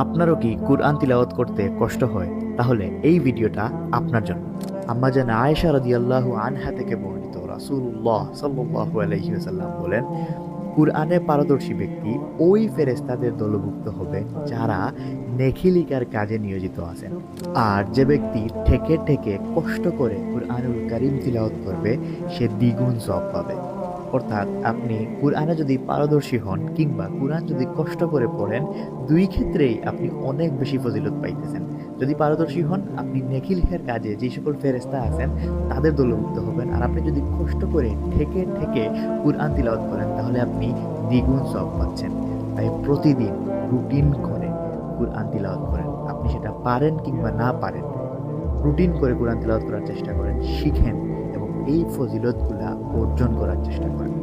আপনারও কি কুরআন তিলাওয়াত করতে কষ্ট হয়? তাহলে এই ভিডিওটা আপনার জন্য। আম্মা জান আয়েশা রাদিয়াল্লাহু আনহা থেকে বর্ণিত, রাসূলুল্লাহ সাল্লাল্লাহু আলাইহি ওয়াসাল্লাম বলেন, কুরআনে পারদর্শী ব্যক্তি ওই ফেরেশতাদের দলভুক্ত হবে যারা নেকি লিখার কাজে নিয়োজিত আছেন। আর যে ব্যক্তি ঠেকে ঠেকে কষ্ট করে কুরআনুল কারীম তিলাওয়াত করবে সে দ্বিগুণ সওয়াব পাবে। অর্থাৎ আপনি কুরআনে যদি পারদর্শী হন কিংবা কুরআন যদি কষ্ট করে পড়েন, দুই ক্ষেত্রেই আপনি অনেক বেশি ফজিলত পাইতেছেন। যদি পারদর্শী হন, আপনি নেকি লেখার কাজে যে সকল ফেরেশতা আছেন তাদের দলভুক্ত হবেন। আর আপনি যদি কষ্ট করে ঠেকে ঠেকে কুরআন তিলাওয়াত করেন তাহলে আপনি দ্বিগুণ সওয়াব পাচ্ছেন। তাই প্রতিদিন রুটিন করে কুরআন তিলাওয়াত করেন। আপনি সেটা পারেন কিংবা না পারেন, রুটিন করে কুরআন তিলাওয়াত করার চেষ্টা করেন, শিখেন এবং এই ফজিলতগুলা অর্জন করার চেষ্টা করেন।